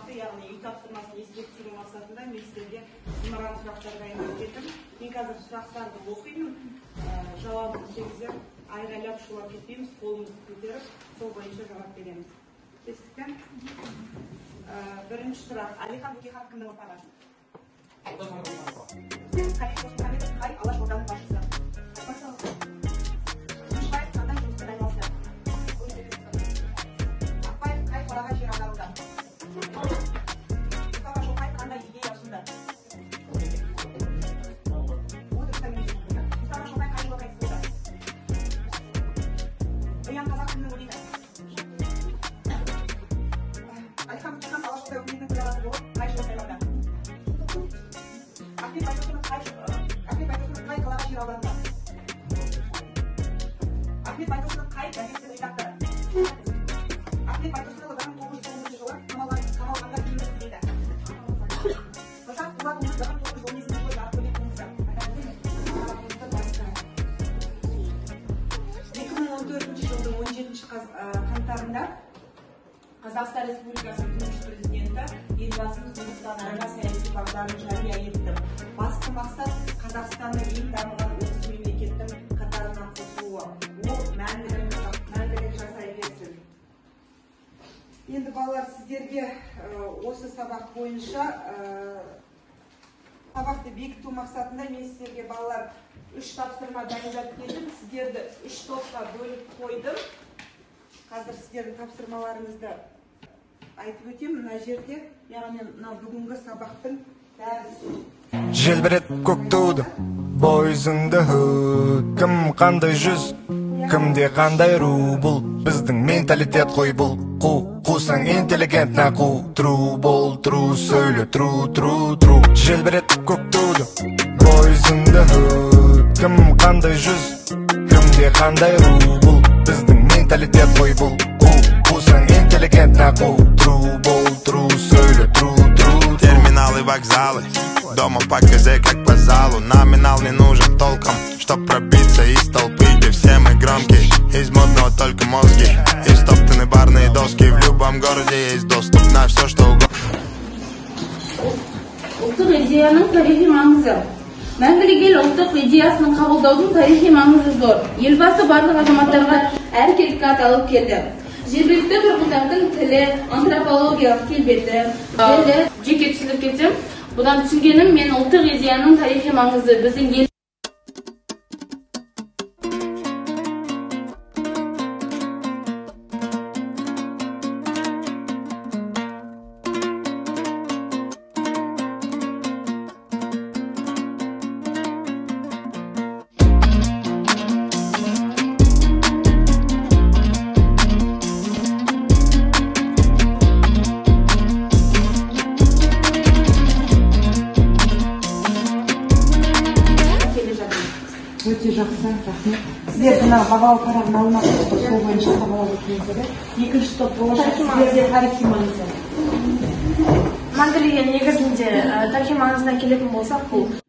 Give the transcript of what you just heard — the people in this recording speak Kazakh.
сабақты, яғни үй тапсырмасын еске түсіру мақсатында мен сіздерге зымыран сұрақтар дайындап келдім. Мен қазір сұрақтарды оқимын, жауабын тегізіп, айғайлап шулап кетпейміз, қолымызды көтеріп, сол бойынша жауап береміз. Естік пе? Бірінші сұрақ. Әлихан Бөкейханов кімнің ұрпағы? Қалиев Досмұхамедов қай Алаш орданың басшысы? Тынышбаев қандай жұмыспен айналысты? Ақпаев қай қалаға жер аударылды? Мұстафа Шоқай қандай идея ұсынды? Мұстафа Шоқай қай жылы қайтыс болды? Оян қазақ кімнің өлеңі? Әлихан Бөкейханов Алаш орда өкіметінің төрағасы болып қай жылы сайланды? Ахмет Байтұрсынов қай қалаға жер аударылды? Ахмет Байтұрсынов қай газеттің редакторы? Ахмет Байтұрсынұлы 1990 жылы қамалғанда кімді іздейді? Нұршат Дулатұлы 1917 жылы жарық көрген туындысы. 2014 жылдың 17 қаңтарында Қазақстан Республикасының тұңғыш президенті елбасымыз Нұрсұлтан жаңа саяси бағдарын жария етті. Басты мақсат Қазақстанның ең дамыған 30 мемлекеттің қатарына қосылуы. Ол мәңгілік жасай берсін. Енді балалар, сіздерге осы сабақ бойынша сабақты бекіту мақсатында мен сіздерге балалар 3 тапсырма дайындап келдім. Сіздерді 3 топқа бөліп қойдым. Қазір сіздердің тапсырмаларыңызды айтып өтем. Мына жерде, яғни бүгінгі сабақтың дәрісі. Желбірет көк туды, бойызыңды кім қандай жүз, кімде қандай ру, бұл біздің менталитет қой, бұл қусаң интеллигент нақу, тру бол, тру сөйле, тру. Желбірет көк туды, бойызыңды кім қандай жүз, кімде қандай ру, бұл біздің менталитет қой, бұл қусаң интеллигент нақу, тру бол, тру сөйле, тру. Терминалы, вокзалы, дома по КЗ как по залу. Номинал не нужен толком, чтоб пробиться из толпы, где все мы громкие. Из модного только мозги и стоптаны барные доски. В любом городе есть доступ на все, что угодно. Ұлттық идеяның тарихи маңызы. Мәңгілік ел ұлттық идеясының қабылдаудың тарихи маңызы зор. Елбасы барлық азаматтарға әркелікке аталып келді. Жергілікті тұрғындардың тілі, антропологиялық келбеті, жеке түсініп кетсем, бұдан түсінгенім мен ұлттық идеяның тарихи маңызы біздің ел Өте жақсы, рахмет. Сіздер мына бағалы қарағын алмақшы, сол бойынша бағалап өтіңіздер. Екінші топ болашақ сіздерде тарихи маңызы. Мәңгілік ел негізінде тарихи маңызына келетін болсақ, бұл